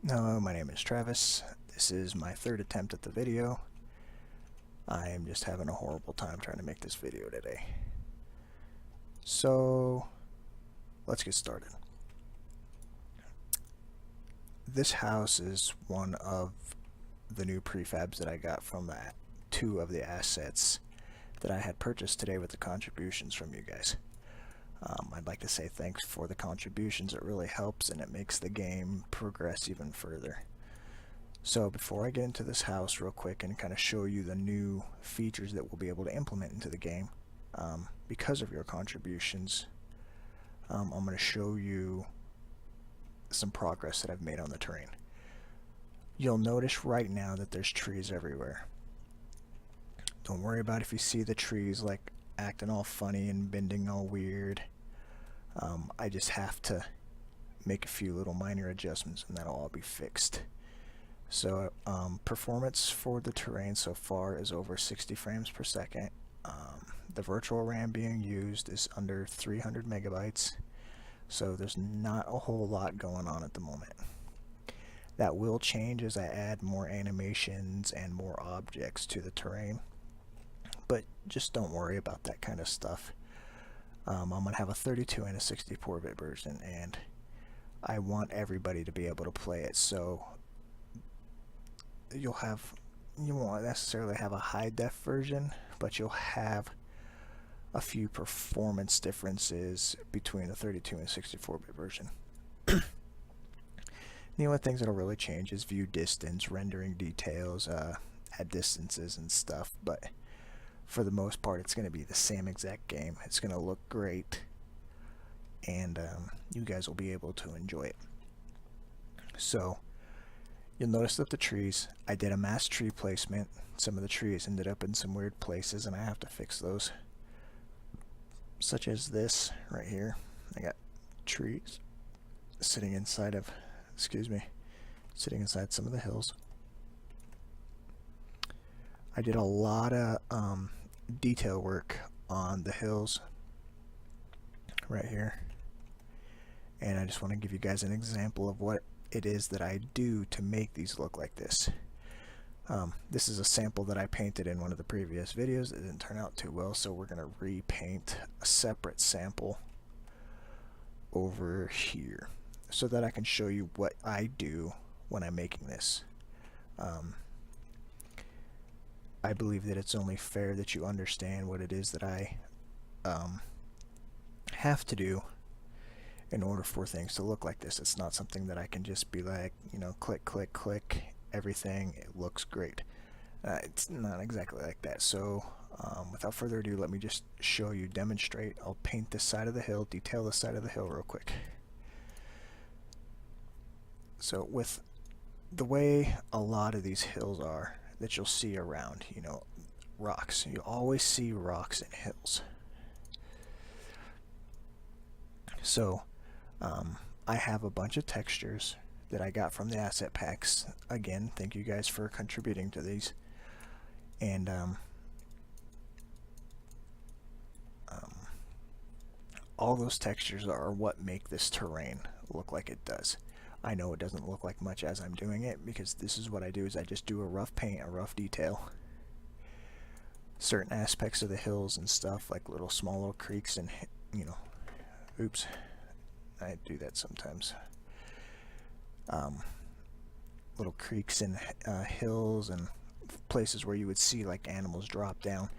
Hello, my name is Travis. This is my third attempt at the video. I am just having a horrible time trying to make this video today. So, let's get started. This house is one of the new prefabs that I got from two of the assets that I had purchased today with the contributions from you guys. I'd like to say thanks for the contributions. It really helps and it makes the game progress even further. So before I get into this house real quick and kind of show you the new features that we'll be able to implement into the game because of your contributions, I'm going to show you some progress that I've made on the terrain. You'll notice right now that there's trees everywhere. Don't worry about if you see the trees like acting all funny and bending all weird. I just have to make a few little minor adjustments and that'll all be fixed. So performance for the terrain so far is over 60 frames per second. The virtual RAM being used is under 300 megabytes, so there's not a whole lot going on at the moment. That will change as I add more animations and more objects to the terrain, but just don't worry about that kind of stuff. I'm going to have a 32 and a 64-bit version, and I want everybody to be able to play it, so you won't necessarily have a high def version, but you'll have a few performance differences between the 32 and 64-bit version. The only things that'll really change is view distance, rendering details, at distances and stuff, but for the most part it's going to be the same exact game. It's going to look great, and you guys will be able to enjoy it. So you'll notice that the trees, I did a mass tree placement. Some of the trees ended up in some weird places and I have to fix those. Such as this right here. I got trees sitting inside of, sitting inside some of the hills. I did a lot of detail work on the hills right here. And I just want to give you guys an example of what it is that I do to make these look like this. This is a sample that I painted in one of the previous videos. It didn't turn out too well, so we're going to repaint a separate sample over here so that I can show you what I do when I'm making this. I believe that it's only fair that you understand what it is that I have to do in order for things to look like this. It's not something that I can just be like, click, click, click, everything, it looks great. It's not exactly like that. So without further ado, let me just show you, demonstrate. I'll paint this side of the hill, detail this side of the hill real quick. So with the way a lot of these hills are that you'll see around, rocks. You always see rocks in hills. So I have a bunch of textures that I got from the asset packs. Again, thank you guys for contributing to these. And all those textures are what make this terrain look like it does. I know it doesn't look like much as I'm doing it, because this is what I do, is I just do a rough paint, a rough detail. Certain aspects of the hills and stuff, like small little creeks and, oops, I do that sometimes. Little creeks and hills and places where you would see like animals drop down,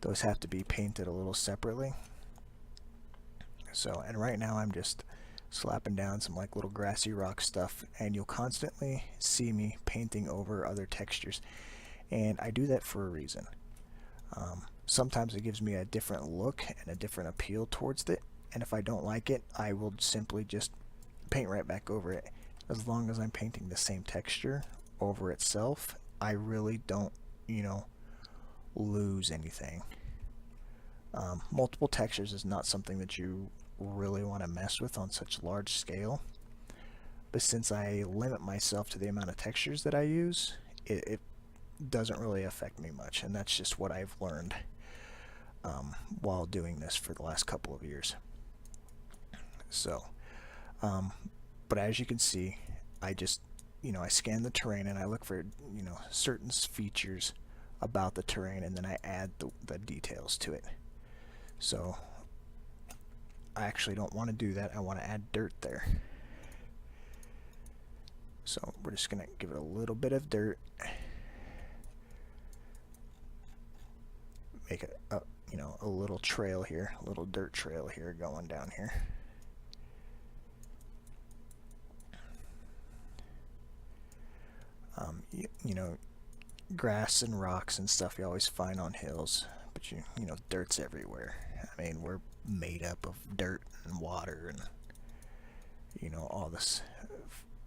those have to be painted a little separately. So, and right now I'm just slapping down some like little grassy rock stuff, and you'll constantly see me painting over other textures, and I do that for a reason. Sometimes it gives me a different look and a different appeal towards it, and if I don't like it, I will simply just paint right back over it. As long as I'm painting the same texture over itself, I really don't, lose anything. Multiple textures is not something that you really want to mess with on such large scale, but since I limit myself to the amount of textures that I use, it doesn't really affect me much, and that's just what I've learned while doing this for the last couple of years. So but as you can see, I just I scan the terrain and I look for, certain features about the terrain, and then I add the details to it. So I actually don't want to do that. I want to add dirt there. So we're just going to give it a little bit of dirt. Make it a little trail here, a little dirt trail here going down here. Grass and rocks and stuff you always find on hills, but dirt's everywhere. I mean, we're made up of dirt and water and all this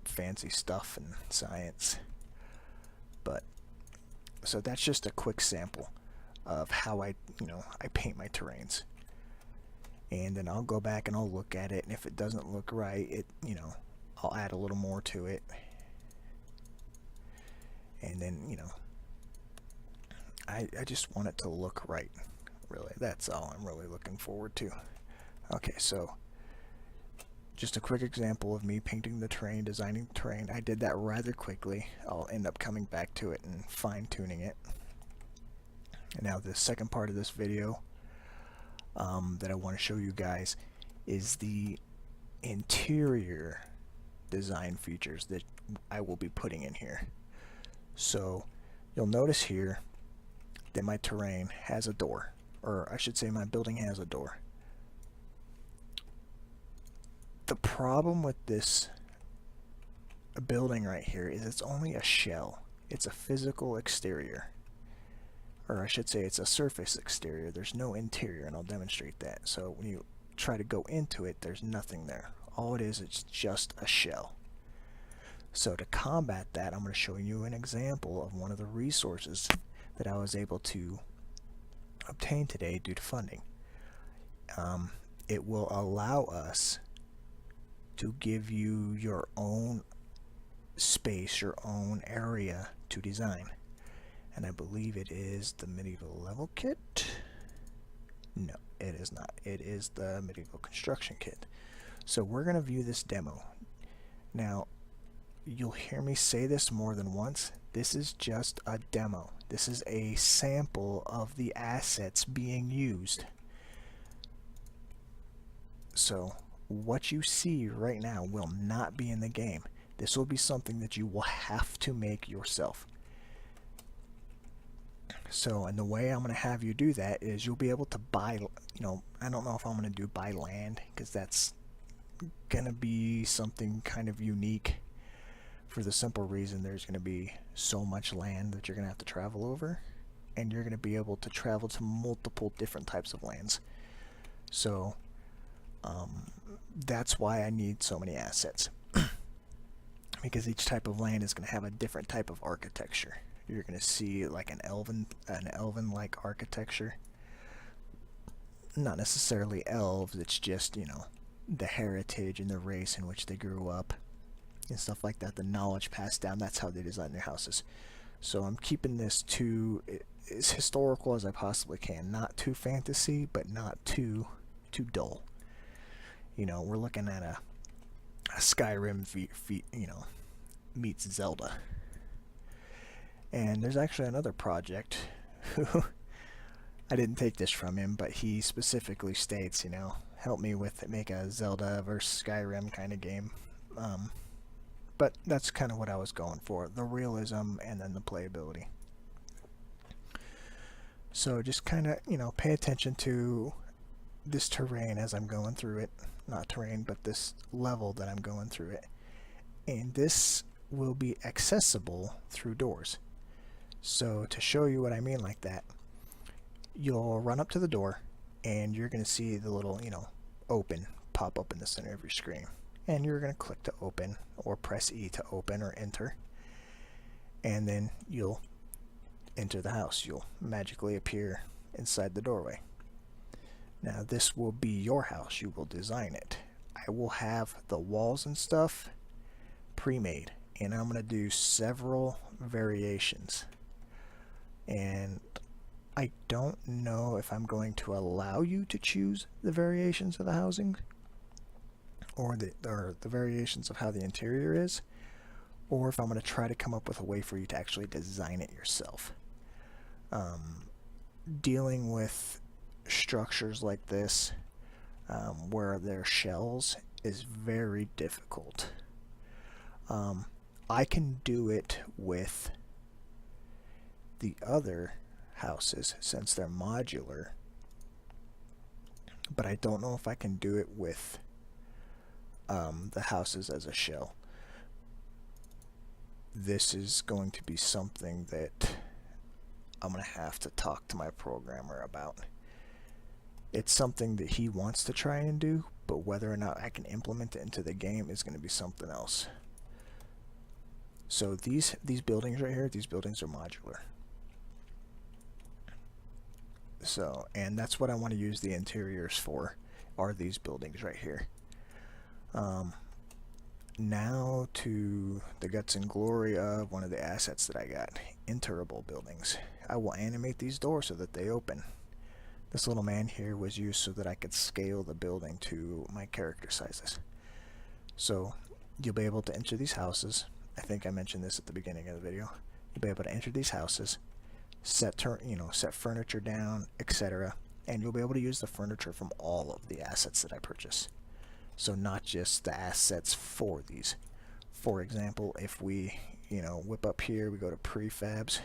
fancy stuff and science. But so that's just a quick sample of how I paint my terrains. And then I'll go back and I'll look at it, and if it doesn't look right, I'll add a little more to it. And then, I just want it to look right, really. That's all I'm really looking forward to. Okay, so just a quick example of me painting the terrain, designing the terrain. I did that rather quickly. I'll end up coming back to it and fine-tuning it. And now the second part of this video that I want to show you guys is the interior design features that I will be putting in here. So you'll notice here that my terrain has a door, or I should say my building has a door. The problem with this building right here is it's only a shell. It's a physical exterior, or I should say it's a surface exterior. There's no interior, and I'll demonstrate that. So when you try to go into it, there's nothing there. All it is, it's just a shell. So to combat that, I'm going to show you an example of one of the resources that I was able to obtain today due to funding. It will allow us to give you your own space, your own area to design. And I believe it is the Medieval Level Kit. No, it is not. It is the Medieval Construction Kit. So we're going to view this demo. Now, you'll hear me say this more than once. This is just a demo. This is a sample of the assets being used. So what you see right now will not be in the game. This will be something that you will have to make yourself. So, and the way I'm going to have you do that is you'll be able to buy, I don't know if I'm going to do buy land, because that's going to be something kind of unique, for the simple reason there's going to be so much land that you're going to have to travel over, and you're going to be able to travel to multiple different types of lands. So that's why I need so many assets, because each type of land is going to have a different type of architecture. You're going to see like an elven-like architecture. Not necessarily elves, it's just, the heritage and the race in which they grew up and stuff like that, the knowledge passed down. That's how they design their houses. So I'm keeping this to as historical as I possibly can. Not too fantasy, but not too dull. We're looking at a Skyrim meets Zelda. And there's actually another project who I didn't take this from him, but he specifically states, help me make a Zelda versus Skyrim kind of game. But that's kind of what I was going for, the realism and then the playability. So just kind of, pay attention to this terrain as I'm going through it. Not terrain, but this level that I'm going through it. And this will be accessible through doors. So to show you what I mean like that, you'll run up to the door and you're going to see the little, open pop up in the center of your screen. And you're going to click to open, or press E to open or enter. And then you'll enter the house. You'll magically appear inside the doorway. Now this will be your house. You will design it. I will have the walls and stuff pre-made, and I'm going to do several variations. And I don't know if I'm going to allow you to choose the variations of the housing, or the variations of how the interior is, or if I'm going to try to come up with a way for you to actually design it yourself. Dealing with structures like this, where they're shells, is very difficult. I can do it with the other houses since they're modular, but I don't know if I can do it with the houses as a shell. This is going to be something that I'm going to have to talk to my programmer about. It's something that he wants to try and do, but whether or not I can implement it into the game is going to be something else. So these buildings right here, these buildings are modular. So, and that's what I want to use the interiors for, are these buildings right here. Now to the guts and glory of one of the assets that I got, enterable buildings. I will animate these doors so that they open. This little man here was used so that I could scale the building to my character sizes. So you'll be able to enter these houses. I think I mentioned this at the beginning of the video. You'll be able to enter these houses, set furniture down, etc. And you'll be able to use the furniture from all of the assets that I purchase. So not just the assets for these. For example, if we, whip up here, we go to prefabs.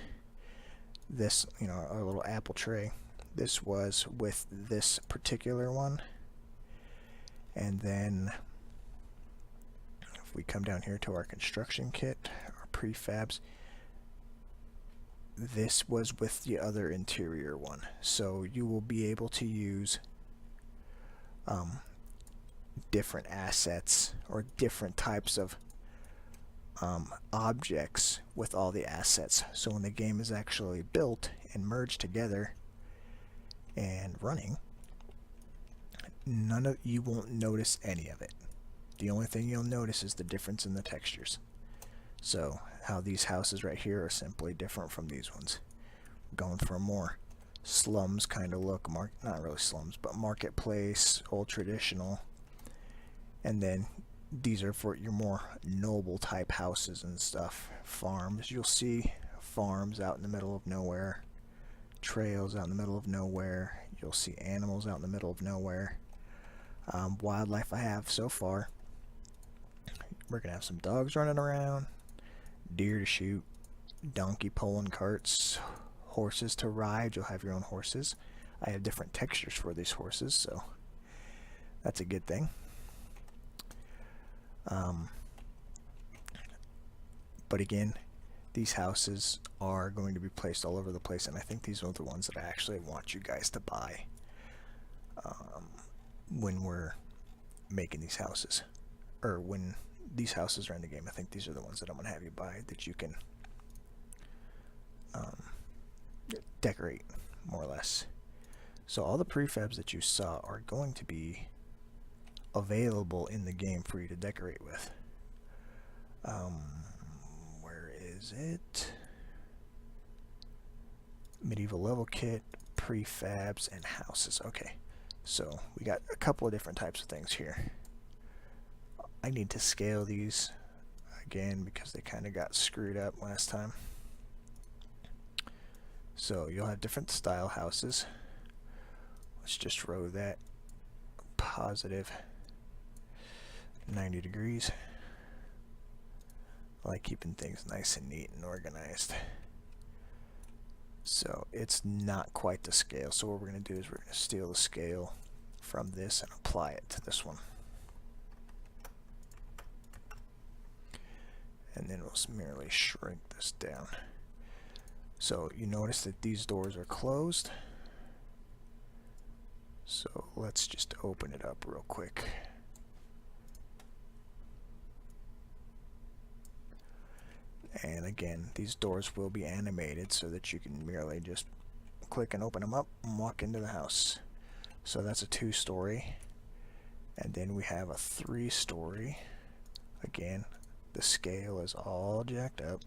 This, our little apple tray. This was with this particular one. And then if we come down here to our construction kit, our prefabs, this was with the other interior one. So you will be able to use different assets or different types of objects with all the assets. So when the game is actually built and merged together and running, you won't notice any of it. The only thing you'll notice is the difference in the textures. So how these houses right here are simply different from these ones. Going for a more slums kind of look, not really slums, but marketplace, old traditional. And then these are for your more noble type houses and stuff. Farms, you'll see farms out in the middle of nowhere, trails out in the middle of nowhere. You'll see animals out in the middle of nowhere. Wildlife I have so far, we're gonna have some dogs running around, deer to shoot, donkey pulling carts, horses to ride. You'll have your own horses. I have different textures for these horses, so that's a good thing. But again, these houses are going to be placed all over the place, and I think these are the ones that I actually want you guys to buy when we're making these houses, or when these houses are in the game. I think these are the ones that I'm going to have you buy that you can decorate, more or less. So all the prefabs that you saw are going to be available in the game for you to decorate with. Where is it? Medieval level kit, prefabs, and houses. Okay, so we got a couple of different types of things here. I need to scale these again because they kind of got screwed up last time. So you'll have different style houses. Let's just row that positive 90 degrees. I like keeping things nice and neat and organized. So it's not quite the scale. So what we're going to do is we're going to steal the scale from this and apply it to this one. And then we'll merely shrink this down. So you notice that these doors are closed. So let's just open it up real quick. And again, these doors will be animated so that you can merely just click and open them up and walk into the house. So that's a 2-story. And then we have a 3-story. Again, the scale is all jacked up.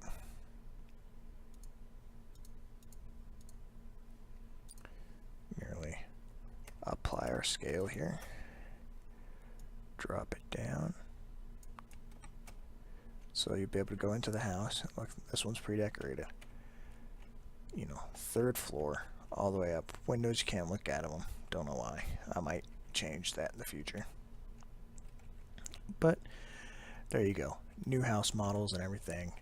Merely apply our scale here. Drop it down. So you'll be able to go into the house. Look, this one's pre-decorated. You know, 3rd floor, all the way up. Windows, you can't look out of them. Don't know why. I might change that in the future. But there you go. New house models and everything.